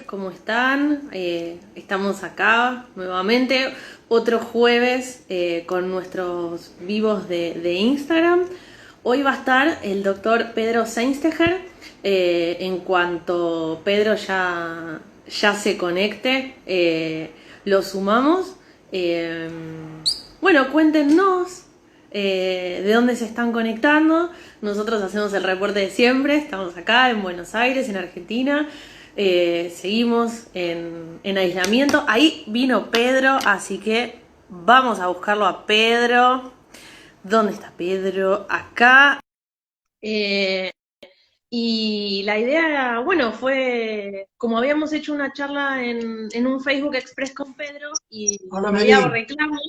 ¿Cómo están? Estamos acá nuevamente, otro jueves con nuestros vivos de Instagram. Hoy va a estar el doctor Pedro Seinstecher. En cuanto Pedro ya se conecte, lo sumamos. Eh, bueno, cuéntenos de dónde se están conectando. Nosotros hacemos el reporte de siempre, estamos acá en Buenos Aires, en Argentina. Seguimos en aislamiento. Ahí vino Pedro, así que vamos a buscarlo a Pedro. ¿Dónde está Pedro? Acá. Eh, y la idea, bueno, fue como habíamos hecho una charla en un Facebook Express con Pedro y Hola había Meli, reclamos.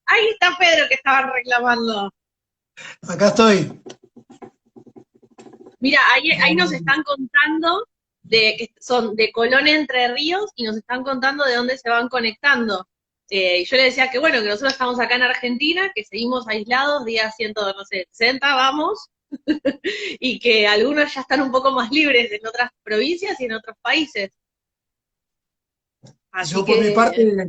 Ahí está Pedro que estaban reclamando. acá estoy. Mira, ahí nos Eh, están contando de que son de Colón Entre Ríos y nos están contando de dónde se van conectando. Y yo le decía que bueno, que nosotros estamos acá en Argentina, que seguimos aislados, día 100, no sé, 60, vamos, y que algunos ya están un poco más libres en otras provincias y en otros países. Así yo por mi parte que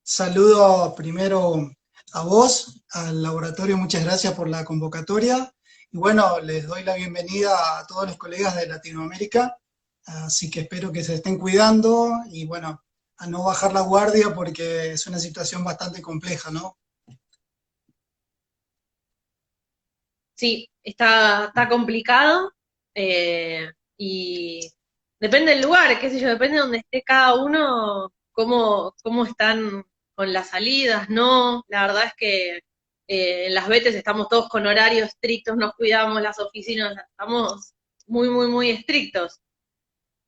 saludo primero a vos, al laboratorio, muchas gracias por la convocatoria. Y bueno, les doy la bienvenida a todos los colegas de Latinoamérica, así que espero que se estén cuidando y bueno, a no bajar la guardia porque es una situación bastante compleja, ¿no? sí, está complicado y depende del lugar, qué sé yo, depende de donde esté cada uno, cómo están con las salidas, ¿no? La verdad es que en las veces estamos todos con horarios estrictos, nos cuidamos, las oficinas, estamos muy, muy, muy estrictos.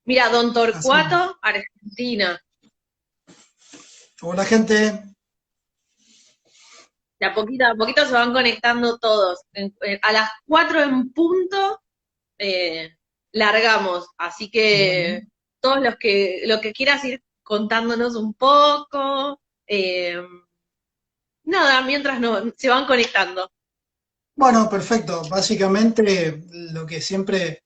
Mira, Don Así. Torcuato, Argentina, Hola gente, de a poquito se van conectando todos. A las 4 en punto eh, largamos. Así que bueno. todos lo que quieras ir contándonos un poco, nada, mientras no, se van conectando. Bueno, perfecto. Básicamente lo que siempre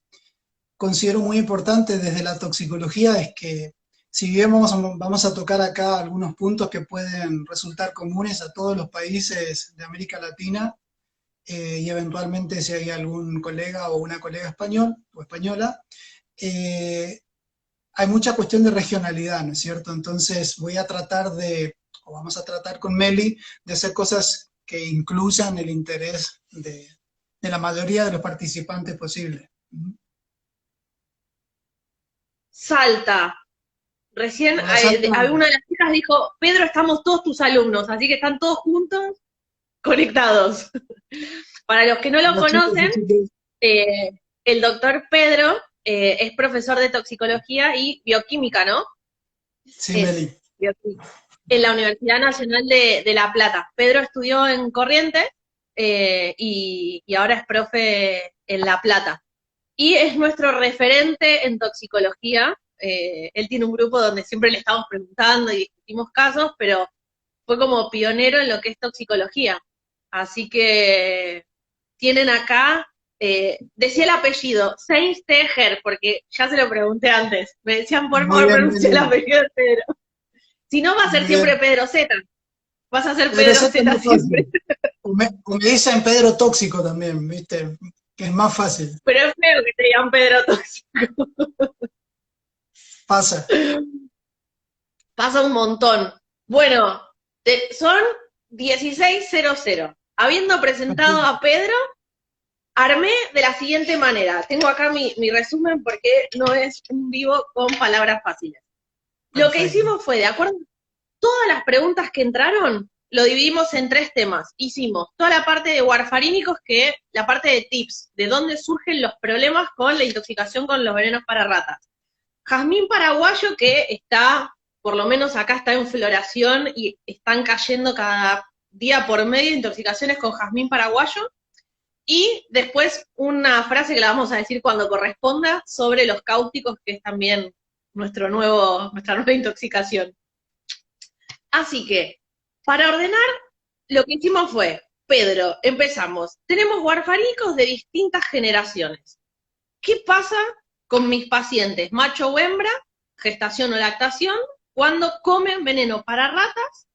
considero muy importante desde la toxicología es que si bien vamos a tocar acá algunos puntos que pueden resultar comunes a todos los países de América Latina, y eventualmente si hay algún colega o una colega español o española, eh, hay mucha cuestión de regionalidad, ¿no es cierto? Entonces voy a tratar o vamos a tratar con Meli, de hacer cosas que incluyan el interés de la mayoría de los participantes posible. Salta. Recién Hola Salta. una de las chicas dijo, Pedro, estamos todos tus alumnos, así que están todos juntos, conectados. Para los que no lo Hola chicos y conocen, chicas. eh, el doctor Pedro es profesor de toxicología y bioquímica, ¿no? Sí, Es Meli. bioquímica. En la Universidad Nacional de La Plata. Pedro estudió en Corrientes y ahora es profe en La Plata. Y es nuestro referente en toxicología. Él tiene un grupo donde siempre le estamos preguntando y discutimos casos, pero fue como pionero en lo que es toxicología. Así que tienen acá, decía el apellido, Seinstecher, porque ya se lo pregunté antes. Me decían, por Muy favor, bien, pronuncia el Meli. apellido de Pedro. Si no, va a ser Muy siempre bien. Pedro Z. Vas a ser Pedro Pedro Z es Z más siempre. fácil. O me dicen Pedro Tóxico también, ¿viste? Que es más fácil. Pero es feo que te digan Pedro tóxico. Pasa. Pasa un montón. Bueno, son 16:00. Habiendo presentado Perfecto. a Pedro, armé de la siguiente manera. Tengo acá mi resumen porque no es un vivo con palabras fáciles. Lo que Perfecto. hicimos fue, de acuerdo a todas las preguntas que entraron, lo dividimos en tres temas. Hicimos toda la parte de warfarínicos, que la parte de tips, de dónde surgen los problemas con la intoxicación con los venenos para ratas. Jazmín paraguayo, que está, por lo menos acá está en floración y están cayendo cada día por medio intoxicaciones con jazmín paraguayo. Y después una frase que la vamos a decir cuando corresponda sobre los cáusticos, que es también nuestra nueva intoxicación. Así que, para ordenar, lo que hicimos fue, Pedro, empezamos. Tenemos warfaricos de distintas generaciones. ¿Qué pasa con mis pacientes, macho o hembra, gestación o lactación, cuando comen veneno para ratas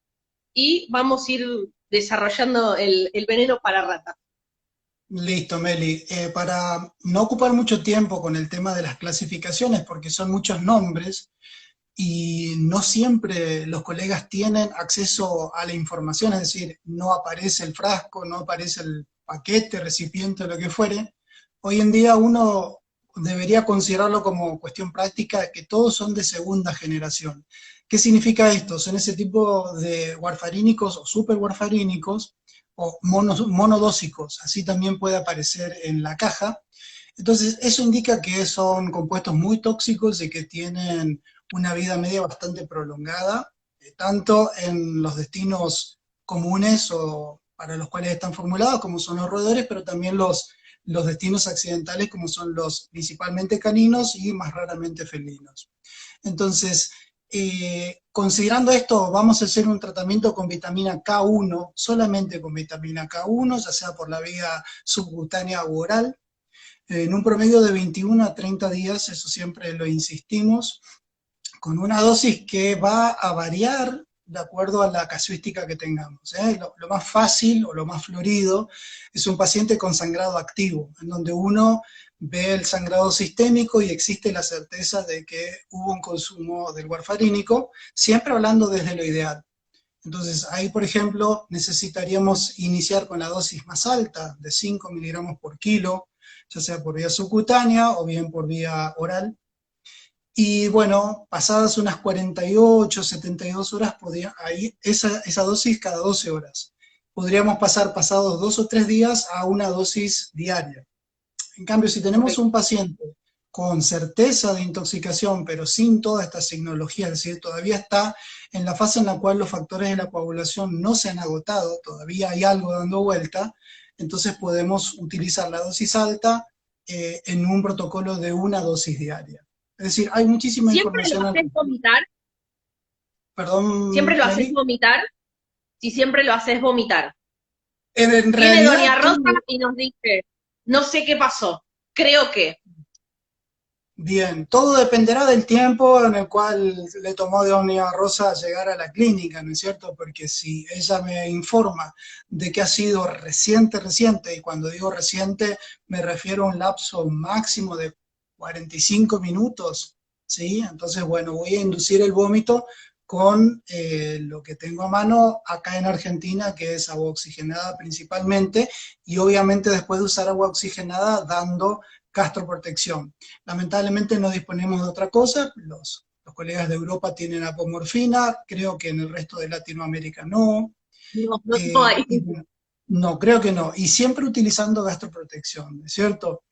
y vamos a ir desarrollando el veneno para ratas. Listo, Meli. Para no ocupar mucho tiempo con el tema de las clasificaciones, porque son muchos nombres y no siempre los colegas tienen acceso a la información, es decir, no aparece el frasco, no aparece el paquete, recipiente, lo que fuere. Hoy en día uno debería considerarlo como cuestión práctica, que todos son de segunda generación. ¿Qué significa esto? Son ese tipo de warfarínicos o super warfarínicos o monodósicos, así también puede aparecer en la caja. Entonces, eso indica que son compuestos muy tóxicos y que tienen una vida media bastante prolongada, tanto en los destinos comunes o para los cuales están formulados, como son los roedores, pero también los destinos accidentales, como son los principalmente caninos y más raramente felinos. Entonces, considerando esto, vamos a hacer un tratamiento con vitamina K1, solamente con vitamina K1, ya sea por la vía subcutánea u oral, en un promedio de 21 a 30 días, eso siempre lo insistimos, con una dosis que va a variar de acuerdo a la casuística que tengamos. Lo más fácil o lo más florido es un paciente con sangrado activo, en donde uno ve el sangrado sistémico y existe la certeza de que hubo un consumo del warfarínico, siempre hablando desde lo ideal. Entonces, ahí, por ejemplo, necesitaríamos iniciar con la dosis más alta, de 5 miligramos por kilo, ya sea por vía subcutánea o bien por vía oral. Y bueno, pasadas unas 48, 72 horas, ahí, esa dosis cada 12 horas. Podríamos pasar pasados 2 o 3 días a una dosis diaria. En cambio, si Ok. tenemos un paciente con certeza de intoxicación, pero sin toda esta signología, es decir, todavía está en la fase en la cual los factores de la coagulación no se han agotado, todavía hay algo dando vuelta, entonces podemos utilizar la dosis alta en un protocolo de una dosis diaria. Es decir, hay muchísima ¿Siempre lo información al haces respecto. vomitar? ¿Siempre Perdón, lo haces Meli. vomitar? Si siempre lo haces vomitar. En Viene realidad, Doña Rosa y nos dice, no sé qué pasó, creo que. bien, todo dependerá del tiempo en el cual le tomó a Doña Rosa llegar a la clínica, ¿no es cierto? Porque si ella me informa de que ha sido reciente, y cuando digo reciente me refiero a un lapso máximo de 45 minutos, ¿sí? Entonces, bueno, voy a inducir el vómito con lo que tengo a mano acá en Argentina, que es agua oxigenada principalmente, y obviamente después de usar agua oxigenada dando gastroprotección. Lamentablemente no disponemos de otra cosa, los colegas de Europa tienen apomorfina, creo que en el resto de Latinoamérica no, No, no hay. y bueno, no, creo que no, y siempre utilizando gastroprotección, ¿es cierto?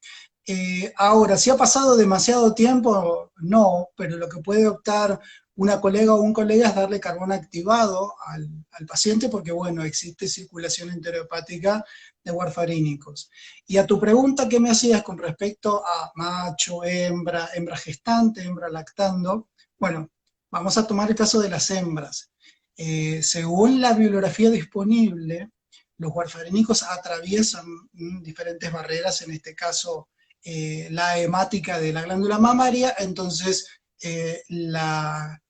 Ahora, si ha pasado demasiado tiempo, no, pero lo que puede optar una colega o un colega es darle carbón activado al paciente porque, bueno, existe circulación enterohepática de warfarínicos. Y a tu pregunta, ¿qué me hacías con respecto a macho, hembra, hembra gestante, hembra lactando? Bueno, vamos a tomar el caso de las hembras. Según la bibliografía disponible, los warfarínicos atraviesan diferentes barreras, en este caso la hemática de la glándula mamaria, entonces la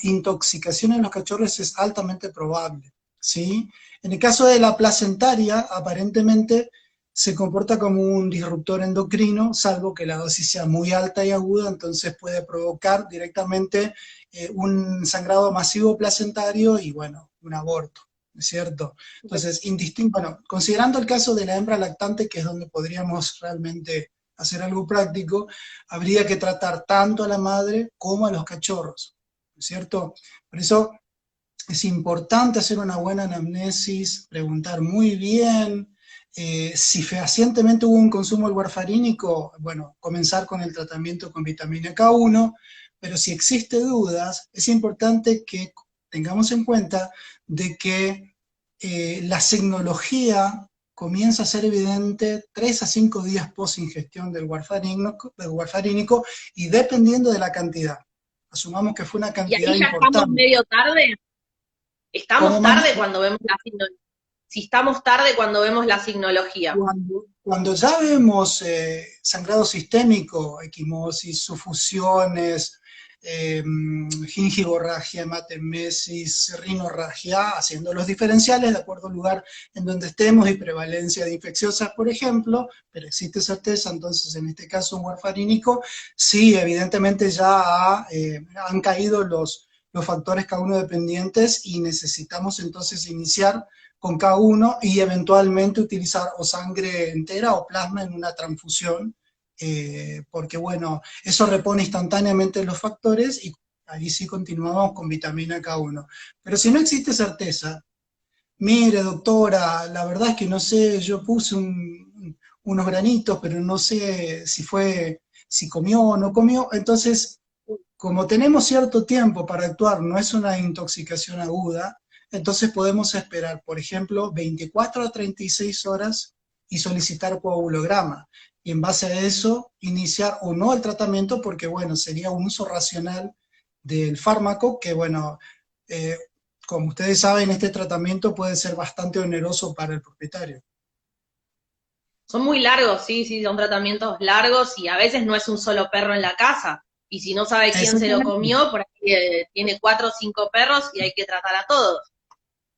intoxicación en los cachorros es altamente probable, ¿sí? En el caso de la placentaria, aparentemente se comporta como un disruptor endocrino, salvo que la dosis sea muy alta y aguda, entonces puede provocar directamente un sangrado masivo placentario y, bueno, un aborto, ¿es cierto? Entonces, bueno, considerando el caso de la hembra lactante, que es donde podríamos realmente hacer algo práctico, habría que tratar tanto a la madre como a los cachorros, ¿no es cierto? Por eso es importante hacer una buena anamnesis, preguntar muy bien, si fehacientemente hubo un consumo del warfarínico, bueno, comenzar con el tratamiento con vitamina K1, pero si existe dudas, es importante que tengamos en cuenta de que la signología comienza a ser evidente 3 a 5 días post ingestión del warfarínico y dependiendo de la cantidad. Asumamos que fue una Y cantidad ahí ya estamos importante. medio tarde. ¿Cómo, Estamos Mani? tarde cuando vemos la signología. Si estamos tarde cuando vemos la signología. Cuando ya vemos sangrado sistémico, equimosis, sufusiones, gingivorragia, hematemesis, rinorragia, haciendo los diferenciales de acuerdo al lugar en donde estemos y prevalencia de infecciosas, por ejemplo, pero existe certeza, entonces en este caso un warfarínico, sí, evidentemente ya han caído los factores K1 dependientes y necesitamos entonces iniciar con K1 y eventualmente utilizar o sangre entera o plasma en una transfusión, porque bueno, eso repone instantáneamente los factores y ahí sí continuamos con vitamina K1. Pero si no existe certeza, mire doctora, la verdad es que no sé, yo puse unos granitos, pero no sé si comió o no comió, entonces como tenemos cierto tiempo para actuar, no es una intoxicación aguda, entonces podemos esperar, por ejemplo, 24 a 36 horas y solicitar coagulograma. Y en base a eso, iniciar o no el tratamiento, porque bueno, sería un uso racional del fármaco, que bueno, eh, como ustedes saben, este tratamiento puede ser bastante oneroso para el propietario. Son muy largos, sí, sí, son tratamientos largos y a veces no es un solo perro en la casa. Y si no sabe quién se lo Exactamente. comió, por ahí tiene 4 o 5 perros y hay que tratar a todos.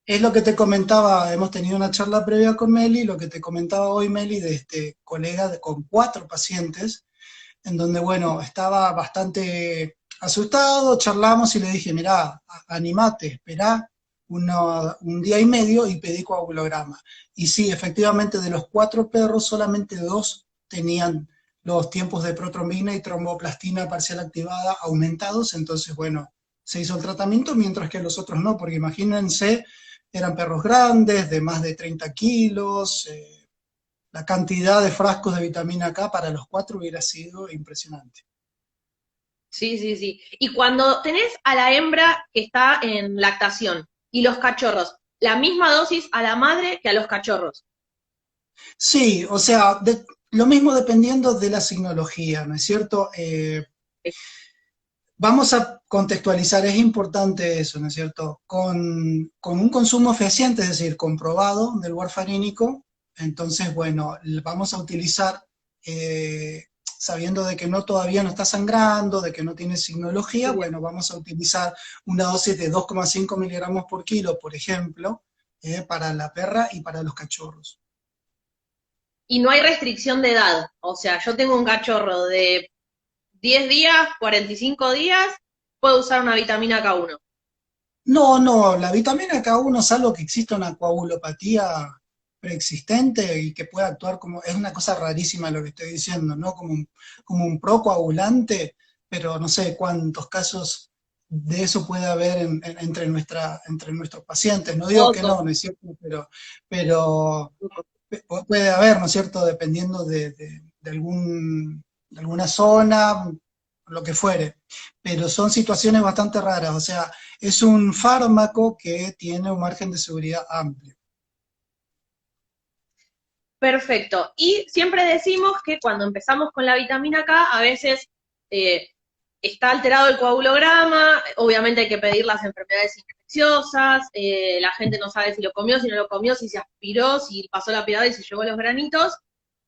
Es lo que te comentaba, hemos tenido una charla previa con Meli, lo que te comentaba hoy Meli de este colega con 4 pacientes, en donde, bueno, estaba bastante asustado, charlamos y le dije, mirá, animate, esperá un día y medio y pedí coagulograma. Y sí, efectivamente, de los 4 perros, solamente 2 tenían los tiempos de protrombina y tromboplastina parcial activada aumentados, entonces, bueno, se hizo el tratamiento, mientras que los otros no, porque imagínense, eran perros grandes, de más de 30 kilos, la cantidad de frascos de vitamina K para los 4 hubiera sido impresionante. Sí, sí, sí. Y cuando tenés a la hembra que está en lactación y los cachorros, la misma dosis a la madre que a los cachorros. Sí, o sea, lo mismo dependiendo de la signología, ¿no es cierto? Vamos a contextualizar, es importante eso, ¿no es cierto? Con un consumo fehaciente, es decir, comprobado del warfarínico, entonces, bueno, vamos a utilizar, sabiendo de que no todavía no está sangrando, de que no tiene signología, Bien. bueno, vamos a utilizar una dosis de 2,5 miligramos por kilo, por ejemplo, para la perra y para los cachorros. Y no hay restricción de edad. O sea, yo tengo un cachorro de 10 días, 45 días, puedo usar una vitamina K1. No, no, la vitamina K1, salvo que exista una coagulopatía preexistente y que pueda actuar como, es una cosa rarísima lo que estoy diciendo, ¿no? Como un procoagulante, pero no sé cuántos casos de eso puede haber entre nuestros pacientes. No digo que Pocos. no, no es cierto, pero puede haber, ¿no es cierto? Dependiendo de alguna zona, lo que fuere. Pero son situaciones bastante raras, o sea, es un fármaco que tiene un margen de seguridad amplio. Perfecto. Y siempre decimos que cuando empezamos con la vitamina K, a veces eh, está alterado el coagulograma, obviamente hay que pedir las enfermedades infecciosas, la gente no sabe si lo comió, si no lo comió, si se aspiró, si pasó la aspiradora y se llevó los granitos.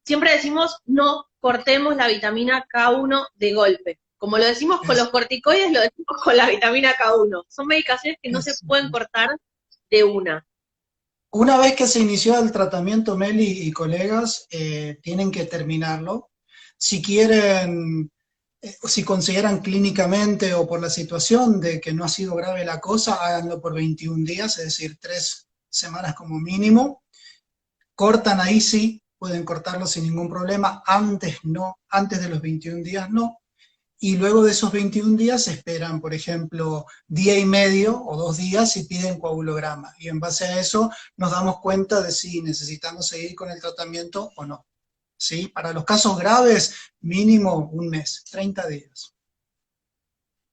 Siempre decimos no cortemos la vitamina K1 de golpe. Como lo decimos con los Es, corticoides, lo decimos con la vitamina K1. Son medicaciones que no se es, pueden cortar de una. una vez que se inició el tratamiento, Meli y colegas, tienen que terminarlo. Si quieren, si consideran clínicamente o por la situación de que no ha sido grave la cosa, háganlo por 21 días, es decir, 3 semanas como mínimo. Cortan ahí sí, pueden cortarlo sin ningún problema, antes no, antes de los 21 días no. Y luego de esos 21 días esperan, por ejemplo, día y medio o 2 días y piden coagulograma. Y en base a eso nos damos cuenta de si necesitamos seguir con el tratamiento o no. ¿Sí? Para los casos graves, mínimo un mes, 30 días.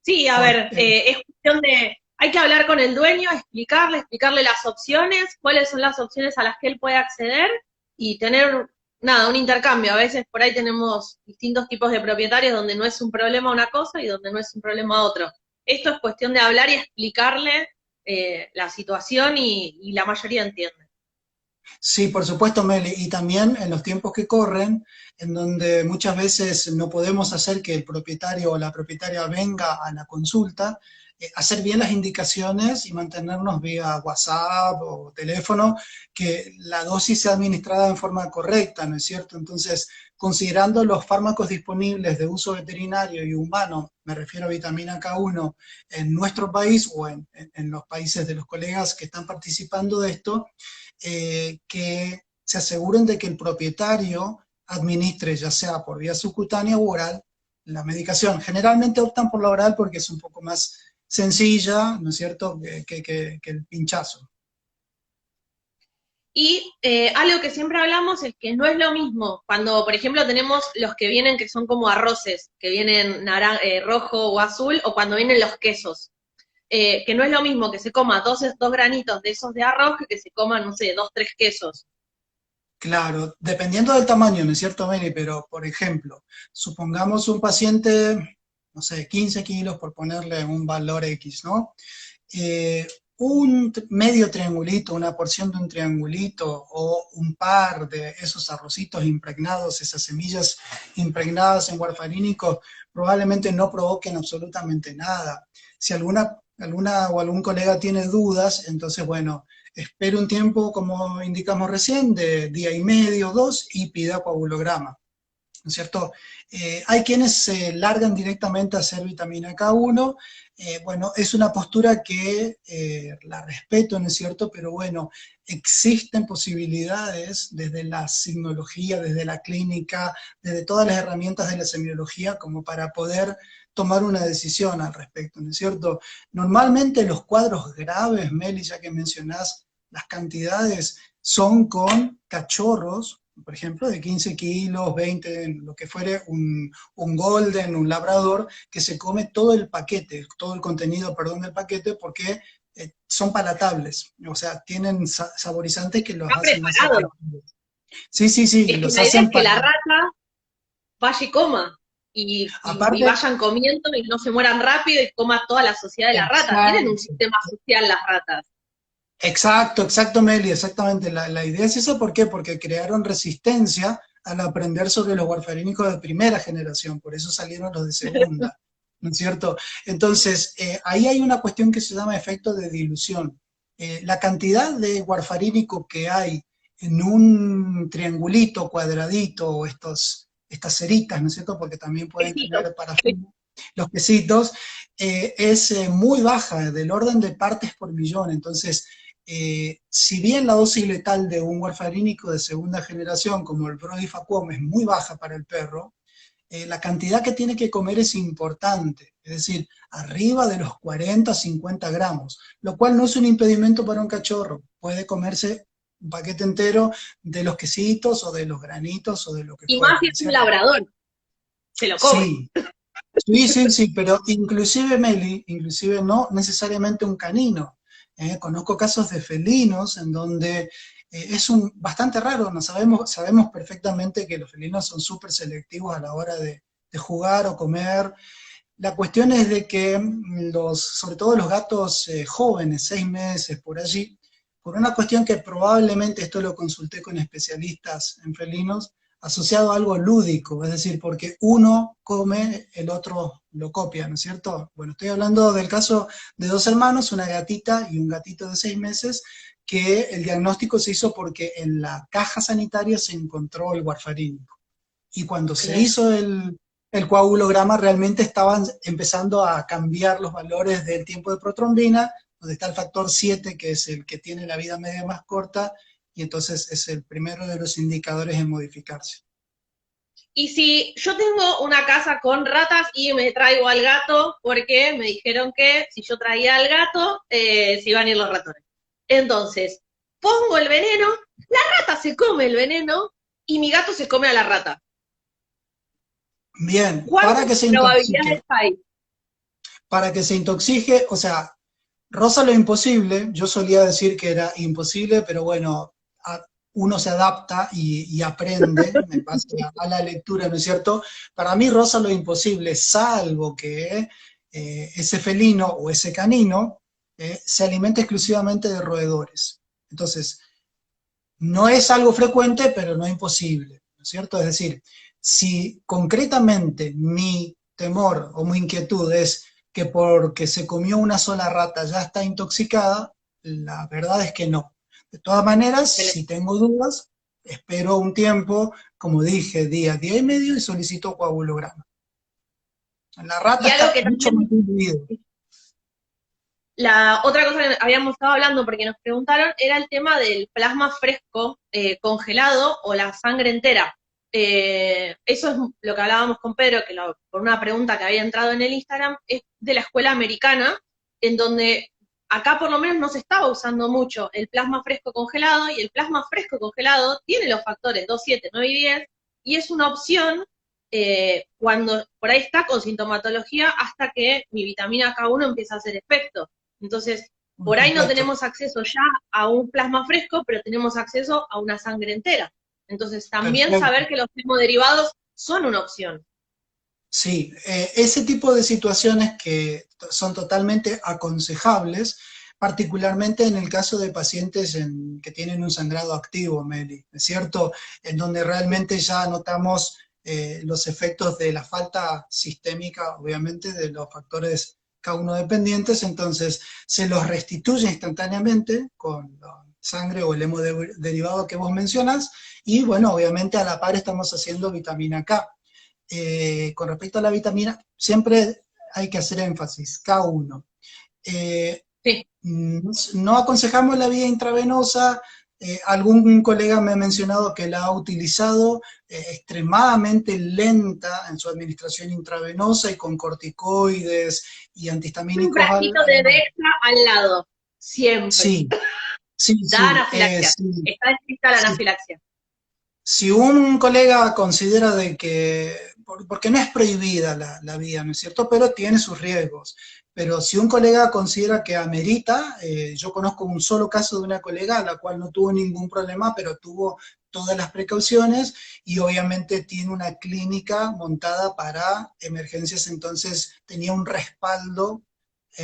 Sí, a Por, ver, es cuestión de, hay que hablar con el dueño, explicarle las opciones, cuáles son las opciones a las que él puede acceder y tener, nada, un intercambio. A veces por ahí tenemos distintos tipos de propietarios donde no es un problema una cosa y donde no es un problema otro. Esto es cuestión de hablar y explicarle la situación y la mayoría entiende. Sí, por supuesto, Meli, y también en los tiempos que corren, en donde muchas veces no podemos hacer que el propietario o la propietaria venga a la consulta, hacer bien las indicaciones y mantenernos vía WhatsApp o teléfono, que la dosis sea administrada en forma correcta, ¿no es cierto? Entonces, considerando los fármacos disponibles de uso veterinario y humano, me refiero a vitamina K1, en nuestro país o en los países de los colegas que están participando de esto, que se aseguren de que el propietario administre, ya sea por vía subcutánea u oral, la medicación. Generalmente optan por la oral porque es un poco más sencilla, ¿no es cierto?, que el pinchazo. Y algo que siempre hablamos es que no es lo mismo cuando, por ejemplo, tenemos los que vienen que son como arroces, que vienen rojo o azul, o cuando vienen los quesos. Que no es lo mismo que se coma dos granitos de esos de arroz que se coman, no sé, dos, tres quesos. Claro, dependiendo del tamaño, ¿no es cierto, Mary? Pero, por ejemplo, supongamos un paciente, no sé, 15 kilos por ponerle un valor X, ¿no? Eh, un medio triangulito, una porción de un triangulito o un par de esos arrocitos impregnados, esas semillas impregnadas en warfarínico, probablemente no provoquen absolutamente nada. Si alguna o algún colega tiene dudas, entonces, bueno, espere un tiempo, como indicamos recién, de día y medio, dos, y pida coagulograma. ¿No es cierto? Hay quienes se largan directamente a hacer vitamina K1, bueno, es una postura que la respeto, ¿no es cierto? Pero bueno, existen posibilidades desde la signología, desde la clínica, desde todas las herramientas de la semiología, como para poder tomar una decisión al respecto, ¿no es cierto? Normalmente los cuadros graves, Meli, ya que mencionás las cantidades, son con cachorros, por ejemplo, de 15 kilos, 20, lo que fuere, un golden, un labrador, que se come todo el paquete, todo el contenido, perdón, del paquete, porque son palatables, o sea, tienen saborizantes que los Está hacen más preparado. atractivos. Sí, sí, sí, Es que los la idea es hacen que para... la rata vaya y coma. Y Aparte, vayan comiendo y no se mueran rápido y coma toda la sociedad de la rata. Tienen un exacto, sistema social las ratas. exacto, exacto, Meli, exactamente. La idea es esa, ¿por qué? Porque crearon resistencia al aprender sobre los warfarínicos de primera generación, por eso salieron los de segunda, ¿no es cierto? Entonces, ahí hay una cuestión que se llama efecto de dilución. La cantidad de warfarínico que hay en un triangulito, cuadradito, o estas ceritas, ¿no es cierto? Porque también pueden Besitos. tener parafina, los quesitos, es muy baja, del orden de partes por millón. Entonces, si bien la dosis letal de un warfarínico de segunda generación, como el Brodifacuom, es muy baja para el perro, la cantidad que tiene que comer es importante, es decir, arriba de los 40, 50 gramos, lo cual no es un impedimento para un cachorro, puede comerse un paquete entero de los quesitos o de los granitos o de lo que Y más fuera, si ¿no es es un cierto? labrador, se lo come. Sí, sí, sí, sí, pero inclusive Meli, inclusive no necesariamente un canino. Conozco casos de felinos en donde bastante raro, no sabemos perfectamente que los felinos son súper selectivos a la hora de jugar o comer. La cuestión es de que sobre todo los gatos jóvenes, 6 meses por allí, por una cuestión que probablemente esto lo consulté con especialistas en felinos, asociado a algo lúdico, es decir, porque uno come, el otro lo copia, ¿no es cierto? Bueno, estoy hablando del caso de dos hermanos, una gatita y un gatito de 6 meses, que el diagnóstico se hizo porque en la caja sanitaria se encontró el warfarínico. Y cuando se Claro. hizo el coagulograma, realmente estaban empezando a cambiar los valores del tiempo de protrombina, donde está el factor 7, que es el que tiene la vida media más corta, y entonces es el primero de los indicadores en modificarse. Y si yo tengo una casa con ratas y me traigo al gato, porque me dijeron que si yo traía al gato, se iban a ir los ratones. Entonces, pongo el veneno, la rata se come el veneno y mi gato se come a la rata. Bien, ¿Cuántas probabilidades hay? para que se intoxique, o sea, roza lo imposible, yo solía decir que era imposible, pero bueno, uno se adapta y aprende en base a la lectura, ¿no es cierto? Para mí roza lo imposible, salvo que ese felino o ese canino se alimente exclusivamente de roedores. Entonces, No es algo frecuente, pero no imposible, ¿no es cierto? Es decir, si concretamente mi temor o mi inquietud es que porque se comió una sola rata ya está intoxicada, la verdad es que no. De todas maneras, si tengo dudas, espero un tiempo, como dije, día y medio y solicito coagulograma. La rata Y algo está que mucho más también, diluida. la otra cosa que habíamos estado hablando, porque nos preguntaron, era el tema del plasma fresco congelado o la sangre entera. Eso es lo que hablábamos con Pedro, que por una pregunta que había entrado en el Instagram, es de la escuela americana, en donde acá por lo menos no se estaba usando mucho el plasma fresco congelado, y el plasma fresco congelado tiene los factores 2, 7, 9 y 10, y es una opción cuando por ahí está con sintomatología hasta que mi vitamina K1 empieza a hacer efecto. Entonces, Por por ahí no supuesto. tenemos acceso ya a un plasma fresco, pero tenemos acceso a una sangre entera. Entonces, también Perfecto. saber que los hemoderivados son una opción. Sí, ese tipo de situaciones que son totalmente aconsejables, particularmente en el caso de pacientes que tienen un sangrado activo, Meli, ¿es cierto? En donde realmente ya notamos los efectos de la falta sistémica, obviamente, de los factores K1 dependientes, entonces se los restituye instantáneamente con la sangre o el hemodiderivado que vos mencionas, y bueno, obviamente a la par estamos haciendo vitamina K. Con respecto a la vitamina, siempre hay que hacer énfasis, K1. Eh, Sí. no aconsejamos la vía intravenosa, algún colega me ha mencionado que la ha utilizado extremadamente lenta en su administración intravenosa y con corticoides y Un antihistamínicos. frasquito de Dexa al lado, siempre. Sí, sí, Da sí, anafilaxia. sí, Está escrita la sí. anafilaxia. Si un colega considera de que, porque no es prohibida la vía, ¿no es cierto? Pero tiene sus riesgos. Pero si un colega considera que amerita, yo conozco un solo caso de una colega a la cual no tuvo ningún problema, pero tuvo todas las precauciones y obviamente tiene una clínica montada para emergencias, entonces tenía un respaldo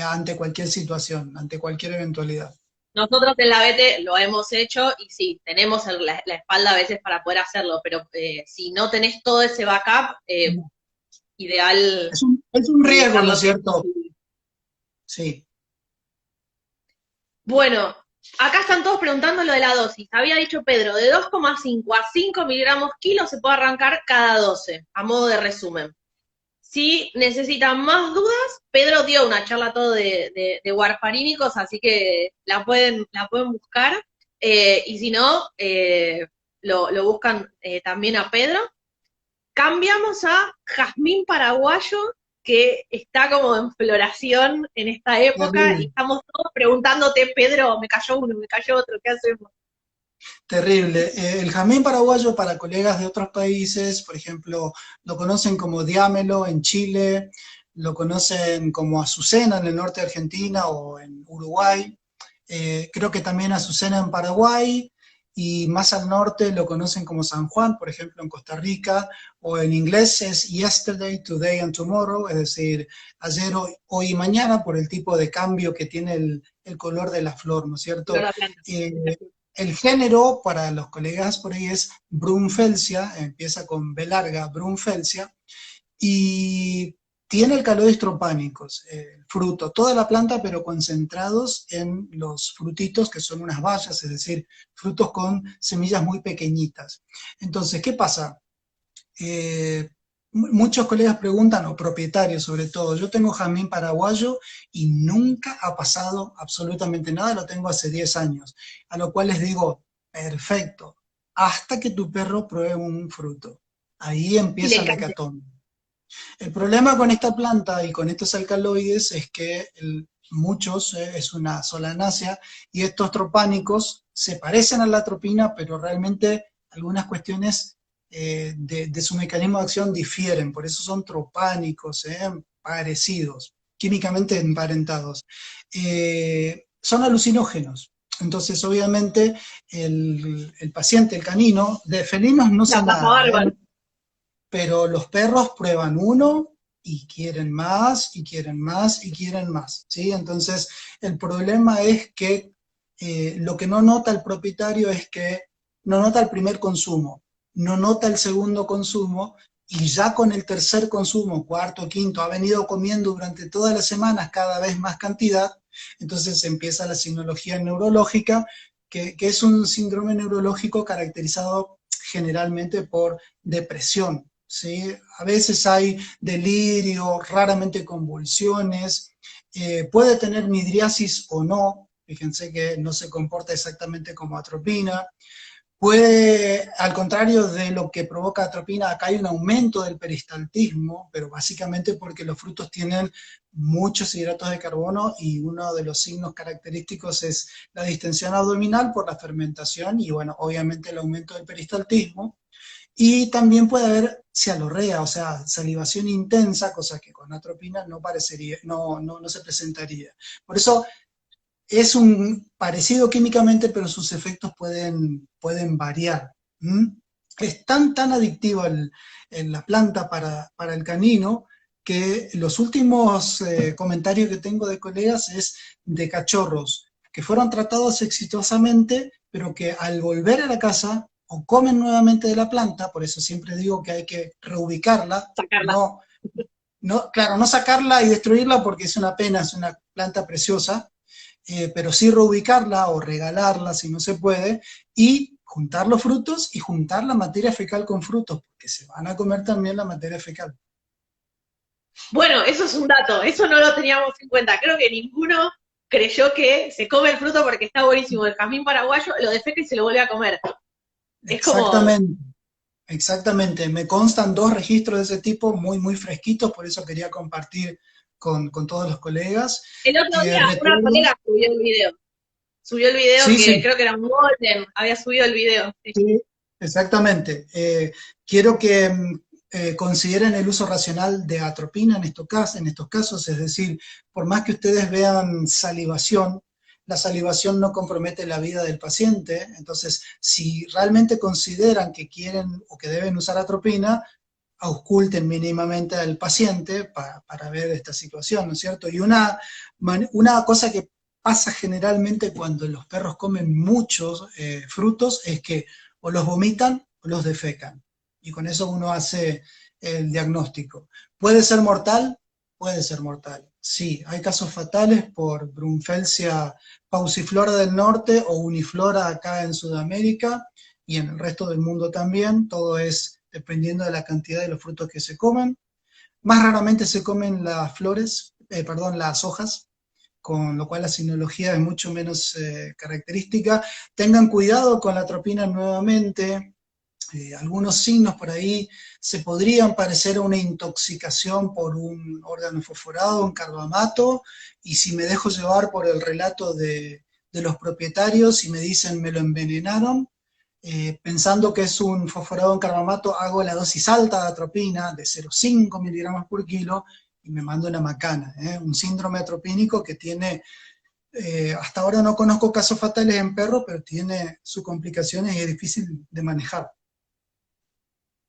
ante cualquier situación, ante cualquier eventualidad. Nosotros en la BT lo hemos hecho y sí, tenemos la espalda a veces para poder hacerlo, pero si no tenés todo ese backup, ideal Es un evitar riesgo, ¿no lo es que es cierto? posible. Sí. Bueno, acá están todos preguntando lo de la dosis. Había dicho Pedro, de 2,5 a 5 miligramos kilo se puede arrancar cada 12, a modo de resumen. Si necesitan más dudas, Pedro dio una charla todo de warfarínicos, así que la pueden buscar. Y si no, lo buscan también a Pedro. Cambiamos a jazmín paraguayo, que está como en floración en esta época, y Terrible, estamos todos preguntándote, Pedro, me cayó uno, me cayó otro, ¿qué hacemos? terrible. El jazmín paraguayo para colegas de otros países, por ejemplo, lo conocen como diámelo en Chile, lo conocen como azucena en el norte de Argentina o en Uruguay, creo que también azucena en Paraguay, y más al norte lo conocen como San Juan, por ejemplo, en Costa Rica, o en inglés es yesterday, today and tomorrow, es decir, ayer, hoy y mañana, por el tipo de cambio que tiene el color de la flor, ¿no es cierto? La planta. Eh, el género para los colegas por ahí es Brunfelsia, empieza con B larga, Brunfelsia, y tiene alcaloides fruto, toda la planta, pero concentrados en los frutitos, que son unas bayas, es decir, frutos con semillas muy pequeñitas. Entonces, ¿qué pasa? Muchos colegas preguntan, o propietarios sobre todo, yo tengo jazmín paraguayo y nunca ha pasado absolutamente nada, lo tengo hace 10 años, a lo cual les digo, perfecto, hasta que tu perro pruebe un fruto. Ahí Y le empieza la cambia. hecatombe. El problema con esta planta y con estos alcaloides es que muchos es una solanácea y estos tropánicos se parecen a la atropina, pero realmente algunas cuestiones de su mecanismo de acción difieren, por eso son tropánicos, parecidos, químicamente emparentados. Son alucinógenos. Entonces, obviamente, el paciente, el canino, de felinos no sé La pasa nada, bárbaro. pero los perros prueban uno y quieren más, y quieren más, y quieren más, ¿sí? Entonces, el problema es que lo que no nota el propietario es que no nota el primer consumo, no nota el segundo consumo, y ya con el tercer consumo, cuarto, quinto, ha venido comiendo durante todas las semanas cada vez más cantidad, entonces empieza la sinología neurológica, que es un síndrome neurológico caracterizado generalmente por depresión, ¿sí? A veces hay delirio, raramente convulsiones, puede tener midriasis o no, fíjense que no se comporta exactamente como atropina. Puede, al contrario de lo que provoca atropina, acá hay un aumento del peristaltismo, pero básicamente porque los frutos tienen muchos hidratos de carbono y uno de los signos característicos es la distensión abdominal por la fermentación y, bueno, obviamente el aumento del peristaltismo. Y también puede haber cialorrea, o sea, salivación intensa, cosa que con atropina no parecería, no se presentaría. Por eso es un parecido químicamente, pero sus efectos pueden variar. ¿Mm? Es tan adictiva la planta para el canino que los últimos comentarios que tengo de colegas es de cachorros que fueron tratados exitosamente, pero que al volver a la casa o comen nuevamente de la planta, por eso siempre digo que hay que reubicarla, Sacarla. claro, no sacarla y destruirla porque es una pena, es una planta preciosa, pero sí reubicarla o regalarla si no se puede, y juntar los frutos y juntar la materia fecal con frutos, porque se van a comer también la materia fecal. Bueno, eso es un dato, eso no lo teníamos en cuenta. Creo que ninguno creyó que se come el fruto porque está buenísimo. El jazmín paraguayo lo defeca y se lo vuelve a comer. Es como, Exactamente, exactamente. Me constan 2 registros de ese tipo muy fresquitos, por eso quería compartir con todos los colegas. el otro día una Recuerdo, colega subió el video. Subió el video sí, que sí, creo que era un golden, había subido el video. Sí. sí, exactamente. Quiero que consideren el uso racional de atropina en estos casos, es decir, por más que ustedes vean salivación, la salivación no compromete la vida del paciente, entonces si realmente consideran que quieren o que deben usar atropina, ausculten mínimamente al paciente para ver esta situación, ¿no es cierto? Y una cosa que pasa generalmente cuando los perros comen muchos frutos es que o los vomitan o los defecan. Y con eso uno hace el diagnóstico. ¿Puede ser mortal? Puede ser mortal. Sí, hay casos fatales por Brunfelsia pauciflora del norte o uniflora acá en Sudamérica y en el resto del mundo también. Todo es dependiendo de la cantidad de los frutos que se comen. Más raramente se comen las flores, perdón, las hojas, con lo cual la sinología es mucho menos característica. Tengan cuidado con la atropina nuevamente. Algunos signos por ahí se podrían parecer a una intoxicación por un órgano fosforado, un carbamato, y si me dejo llevar por el relato de los propietarios y me dicen me lo envenenaron, pensando que es un fosforado en carbamato, hago la dosis alta de atropina de 0,5 miligramos por kilo y me mando una macana, un síndrome atropínico que tiene, hasta ahora no conozco casos fatales en perros, pero tiene sus complicaciones y es difícil de manejar.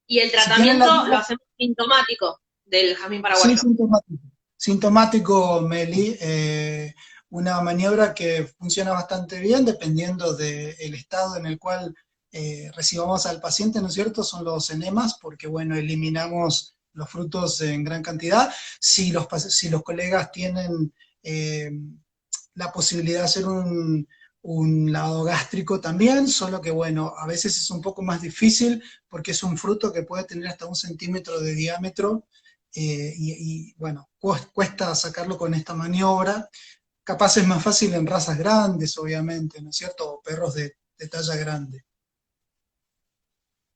Y el Si tienen la tratamiento lo duda, hacemos sintomático del jazmín sí, paraguayo. sintomático. Sintomático, Meli, una maniobra que funciona bastante bien dependiendo del estado en el cual recibamos al paciente, ¿no es cierto? Son los enemas, porque, bueno, eliminamos los frutos en gran cantidad. Si los colegas tienen eh, la posibilidad de hacer un lavado gástrico también, solo que, bueno, a veces es un poco más difícil porque es un fruto que puede tener hasta 1 centímetro de diámetro, bueno, cuesta sacarlo con esta maniobra. Capaz es más fácil en razas grandes, obviamente, ¿no es cierto? O perros de talla grande.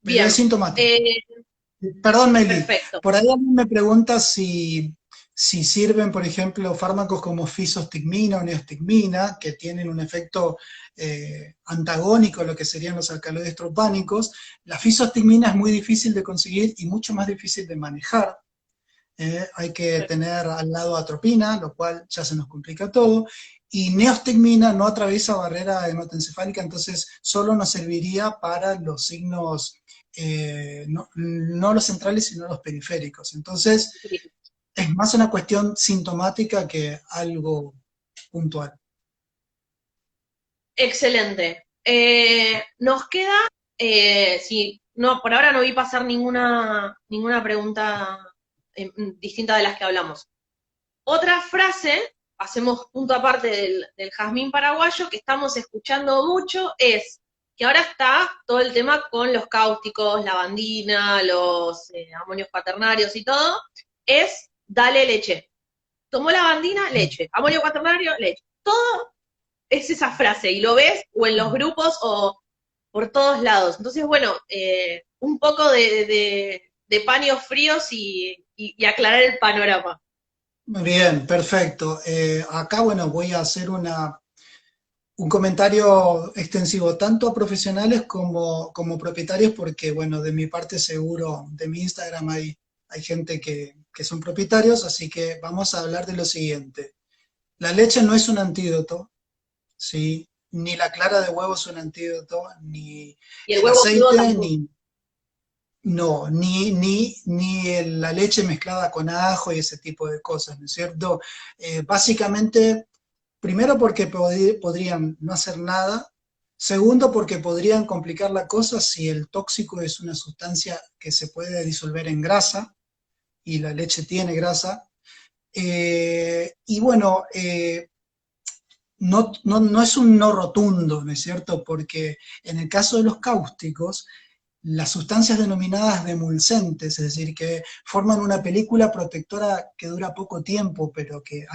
Pero es Bien, sintomático. Perdón, Meli, perfecto. por ahí alguien me pregunta si sirven, por ejemplo, fármacos como fisostigmina o neostigmina, que tienen un efecto antagónico a lo que serían los alcaloides tropánicos. La fisostigmina es muy difícil de conseguir y mucho más difícil de manejar. Hay que tener al lado atropina, lo cual ya se nos complica todo, y neostigmina no atraviesa barrera hematoencefálica, entonces solo nos serviría para los signos, no los centrales, sino los periféricos. Entonces, es más una cuestión sintomática que algo puntual. Excelente. Nos queda Sí, no, por ahora no vi pasar ninguna pregunta distinta de las que hablamos. Otra frase, hacemos punto aparte del jazmín paraguayo, que estamos escuchando mucho, es que ahora está todo el tema con los cáusticos, la bandina, los amonios cuaternarios y todo, es dale leche. Tomó la bandina, leche. Amonio cuaternario, leche. Todo es esa frase, y lo ves o en los grupos o por todos lados. Entonces, bueno, un poco de paños fríos y aclarar el panorama. Muy bien, perfecto. Acá, bueno, voy a hacer un comentario extensivo tanto a profesionales como propietarios, porque, bueno, de mi parte seguro, de mi Instagram hay gente que son propietarios, así que vamos a hablar de lo siguiente. La leche no es un antídoto, ¿sí? Ni la clara de huevo es un antídoto, ni Y el el huevo crudo aceite, tampoco. no, la leche mezclada con ajo y ese tipo de cosas, ¿no es cierto? Básicamente, primero porque podrían no hacer nada, segundo porque podrían complicar la cosa si el tóxico es una sustancia que se puede disolver en grasa, y la leche tiene grasa. Y bueno, no es un no rotundo, ¿no es cierto? Porque en el caso de los cáusticos, las sustancias denominadas demulcentes, es decir, que forman una película protectora que dura poco tiempo, pero que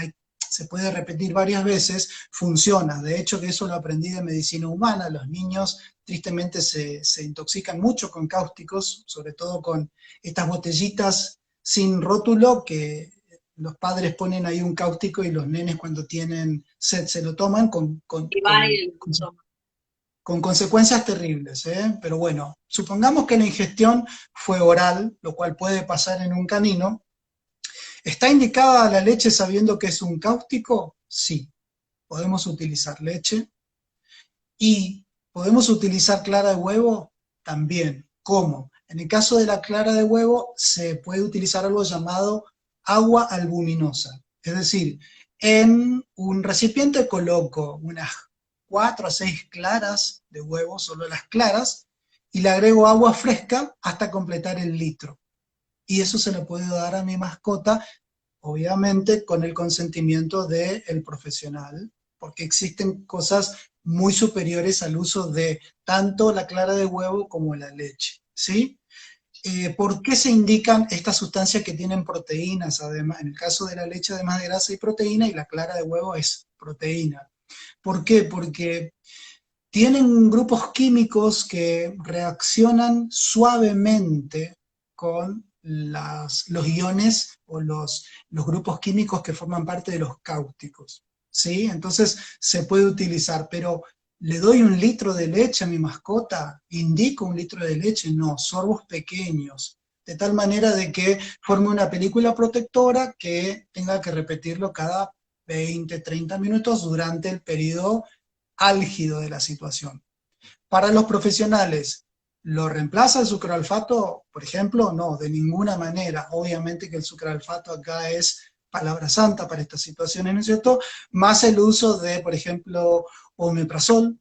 se puede repetir varias veces, funciona. De hecho, que eso lo aprendí de medicina humana. Los niños tristemente se intoxican mucho con cáusticos, sobre todo con estas botellitas sin rótulo que los padres ponen ahí un cáustico y los nenes cuando tienen sed se lo toman Y va y el toma. con consecuencias terribles, ¿eh? Pero bueno, supongamos que la ingestión fue oral, lo cual puede pasar en un canino. ¿Está indicada la leche sabiendo que es un cáustico? Sí, podemos utilizar leche. ¿Y podemos utilizar clara de huevo? También. ¿Cómo? En el caso de la clara de huevo se puede utilizar algo llamado agua albuminosa. Es decir, en un recipiente coloco unas 4 a 6 claras de huevo, solo las claras, y le agrego agua fresca hasta completar el litro. Y eso se lo puedo dar a mi mascota, obviamente con el consentimiento del profesional, porque existen cosas muy superiores al uso de tanto la clara de huevo como la leche, ¿sí? ¿Por qué se indican estas sustancias que tienen proteínas? Además, en el caso de la leche, además de grasa y proteína, y la clara de huevo es proteína. ¿Por qué? Porque tienen grupos químicos que reaccionan suavemente con los iones o los grupos químicos que forman parte de los cáusticos, ¿sí? Entonces se puede utilizar, pero ¿le doy un litro de leche a mi mascota? ¿Indico un litro de leche? No, sorbos pequeños, de tal manera de que forme una película protectora que tenga que repetirlo cada 20, 30 minutos durante el periodo álgido de la situación. Para los profesionales, ¿lo reemplaza el sucralfato, por ejemplo? No, de ninguna manera. Obviamente que el sucralfato acá es palabra santa para estas situaciones, ¿no es cierto? Más el uso de, por ejemplo, omeprazol,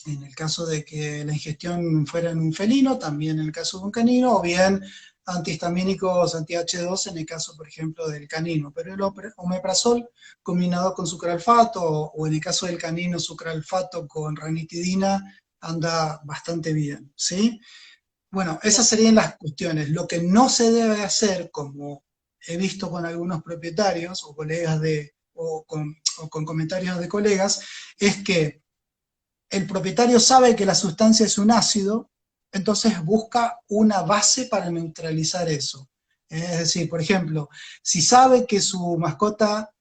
en el caso de que la ingestión fuera en un felino, también en el caso de un canino, o bien antihistamínicos anti-H2 en el caso, por ejemplo, del canino. Pero el omeprazol combinado con sucralfato, o en el caso del canino, sucralfato con ranitidina, anda bastante bien, ¿sí? Bueno, esas serían las cuestiones. Lo que no se debe hacer, como he visto con algunos propietarios o colegas o con comentarios de colegas, es que el propietario sabe que la sustancia es un ácido, entonces busca una base para neutralizar eso. Es decir, por ejemplo, si sabe que su mascota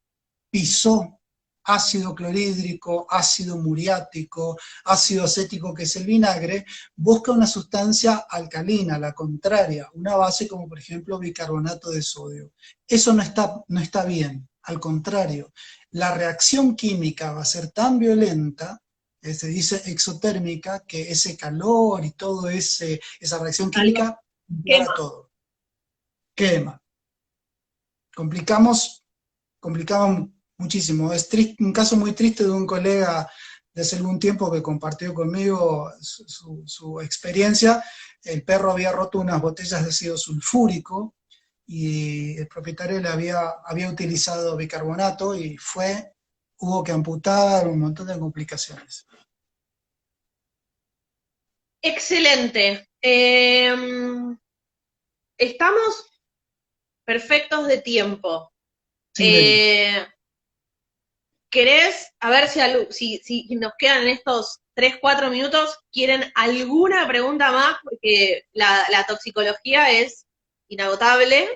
pisó ácido clorhídrico, ácido muriático, ácido acético, que es el vinagre, busca una sustancia alcalina, la contraria, una base como por ejemplo bicarbonato de sodio. Eso no está bien, al contrario, la reacción química va a ser tan violenta, se dice exotérmica, que ese calor y todo esa reacción Calor, química para quema. todo. Quema. Complicamos muchísimo. Es un caso muy triste de un colega de hace algún tiempo que compartió conmigo su experiencia. El perro había roto unas botellas de ácido sulfúrico y el propietario había utilizado bicarbonato y hubo que amputar un montón de complicaciones. Excelente. Estamos perfectos de tiempo. Sí, Meli. ¿Querés, a ver si nos quedan en estos 3 4 minutos, quieren alguna pregunta más? Porque la toxicología es inagotable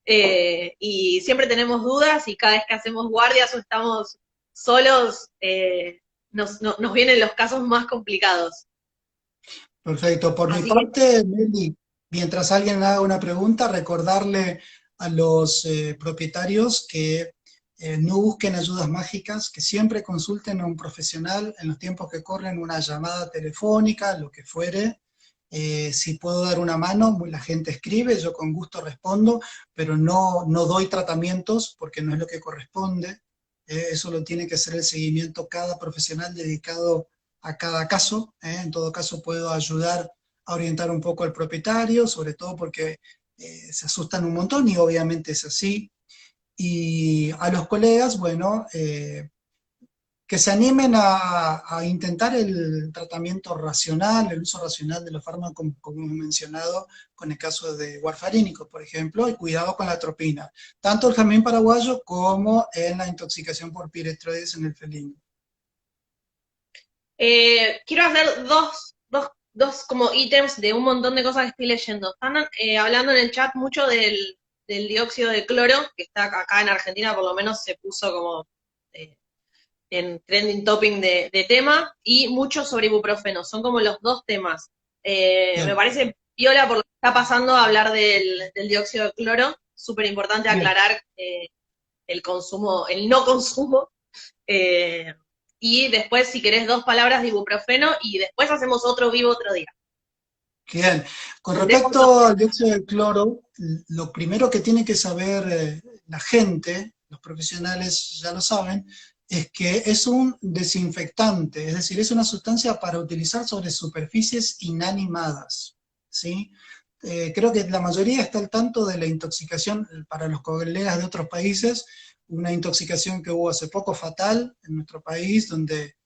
y siempre tenemos dudas y cada vez que hacemos guardias o estamos solos, nos vienen los casos más complicados. Perfecto. Por mi Así que parte, Meli, mientras alguien haga una pregunta, recordarle a los propietarios que no busquen ayudas mágicas, que siempre consulten a un profesional en los tiempos que corren, una llamada telefónica, lo que fuere. Si puedo dar una mano, la gente escribe, yo con gusto respondo, pero no doy tratamientos porque no es lo que corresponde. Eso lo tiene que hacer el seguimiento cada profesional dedicado a cada caso. En todo caso, puedo ayudar a orientar un poco al propietario, sobre todo porque se asustan un montón y obviamente es así. Y a los colegas, bueno, que se animen a intentar el tratamiento racional, el uso racional de los fármacos, como hemos mencionado con el caso de warfarínico, por ejemplo, y cuidado con la atropina, tanto el jamín paraguayo como en la intoxicación por piretroides en el felino. quiero hacer dos como ítems de un montón de cosas que estoy leyendo. Están hablando en el chat mucho del dióxido de cloro, que está acá en Argentina, por lo menos se puso como eh, en trending topping de tema, y mucho sobre ibuprofeno. Son como los dos temas. Me Bien, parece piola por lo que está pasando a hablar del dióxido de cloro. Súper importante bien. aclarar el consumo, el no consumo. Eh, y después, si querés, 2 palabras de ibuprofeno y después hacemos otro vivo otro día. Bien, con Dejo dos. respecto al dióxido de cloro, lo primero que tiene que saber la gente, los profesionales ya lo saben, es que es un desinfectante, es decir, es una sustancia para utilizar sobre superficies inanimadas, ¿sí? Creo que la mayoría está al tanto de la intoxicación para los colegas de otros países, una intoxicación que hubo hace poco fatal en nuestro país, donde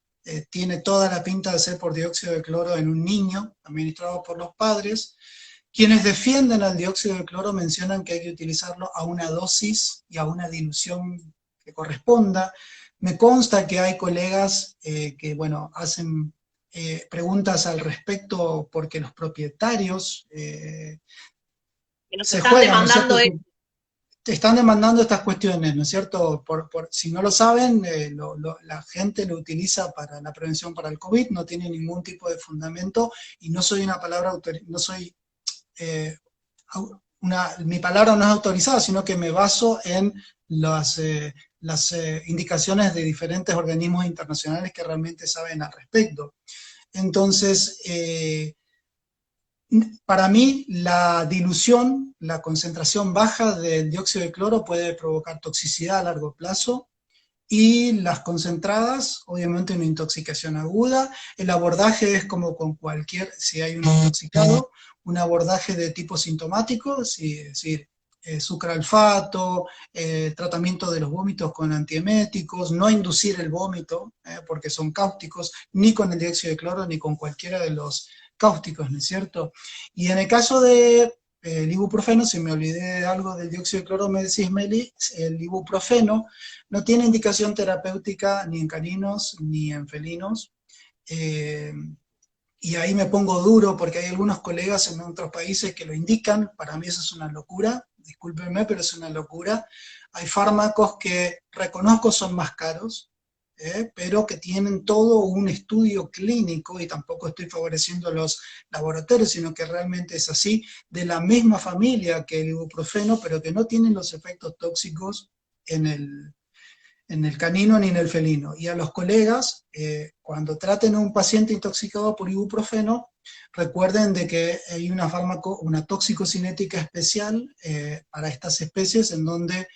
tiene toda la pinta de ser por dióxido de cloro en un niño, administrado por los padres. Quienes defienden al dióxido de cloro mencionan que hay que utilizarlo a una dosis y a una dilución que corresponda. Me consta que hay colegas que, bueno, hacen preguntas al respecto porque los propietarios Que nos se están juegan, ¿no es demandando. cierto? Te están demandando estas cuestiones, ¿no es cierto? Si no lo saben, la gente lo utiliza para la prevención para el COVID, no tiene ningún tipo de fundamento y no soy una palabra, no soy, eh, mi palabra no es autorizada, sino que me baso en las indicaciones de diferentes organismos internacionales que realmente saben al respecto. Entonces, para mí, la dilución, la concentración baja del dióxido de cloro puede provocar toxicidad a largo plazo y las concentradas, obviamente una intoxicación aguda. El abordaje es como con si hay un intoxicado, un abordaje de tipo sintomático, es decir, sucralfato, tratamiento de los vómitos con antieméticos, no inducir el vómito, porque son cáusticos, ni con el dióxido de cloro, ni con cualquiera de los cáusticos, ¿no es cierto? Y en el caso de el ibuprofeno, si me olvidé de algo del dióxido de cloro, me decís, Meli, el ibuprofeno no tiene indicación terapéutica ni en caninos ni en felinos. Eh, y ahí me pongo duro porque hay algunos colegas en otros países que lo indican. Para mí eso es una locura, discúlpenme, pero es una locura. Hay fármacos que reconozco son más caros, pero que tienen todo un estudio clínico, y tampoco estoy favoreciendo los laboratorios, sino que realmente es así, de la misma familia que el ibuprofeno, pero que no tienen los efectos tóxicos en el canino ni en el felino. Y a los colegas, cuando traten a un paciente intoxicado por ibuprofeno, recuerden de que hay una toxicocinética especial para estas especies en donde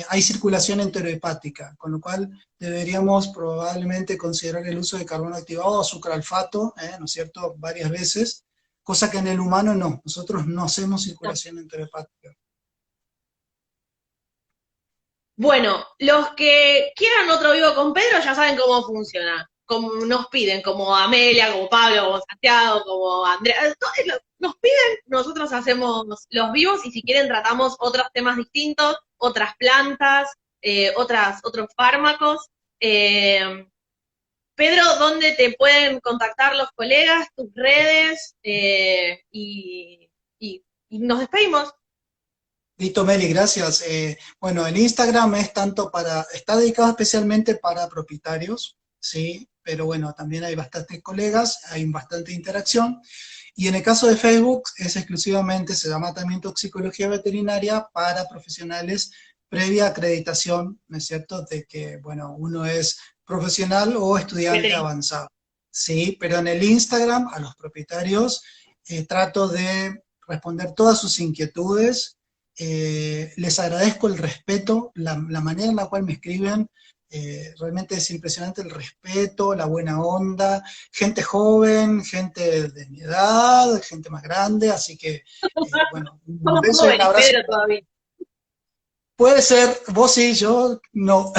hay circulación enterohepática, con lo cual deberíamos probablemente considerar el uso de carbono activado o sucralfato, ¿no es cierto?, varias veces, cosa que en el humano no, nosotros no hacemos circulación enterohepática. Bueno, los que quieran otro vivo con Pedro ya saben cómo funciona. Como nos piden, como Amelia, como Pablo, como Santiago, como Andrea, nos piden, nosotros hacemos los vivos y si quieren tratamos otros temas distintos, otras plantas, otros fármacos. Pedro, ¿dónde te pueden contactar los colegas, tus redes? Y nos despedimos. Listo, Meli, gracias. Bueno, el Instagram está dedicado especialmente para propietarios, ¿sí? Pero bueno, también hay bastantes colegas, hay bastante interacción. Y en el caso de Facebook es exclusivamente, se llama también toxicología veterinaria para profesionales previa acreditación, ¿no es cierto?, de que, bueno, uno es profesional o estudiante Veterinario. avanzado, ¿sí? Pero en el Instagram, a los propietarios, trato de responder todas sus inquietudes. Les agradezco el respeto, la manera en la cual me escriben, realmente es impresionante el respeto, la buena onda, gente joven, gente de mi edad, gente más grande, así que, bueno, un Somos beso y un jóvenes, abrazo. Pedro, todavía. Puede ser, vos sí, yo no.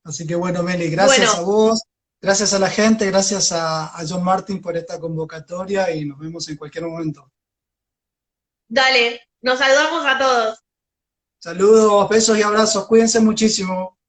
Así que bueno, Meli, gracias Bueno, a vos, gracias a la gente, gracias a John Martin por esta convocatoria y nos vemos en cualquier momento. dale, nos saludamos a todos. Saludos, besos y abrazos, cuídense muchísimo.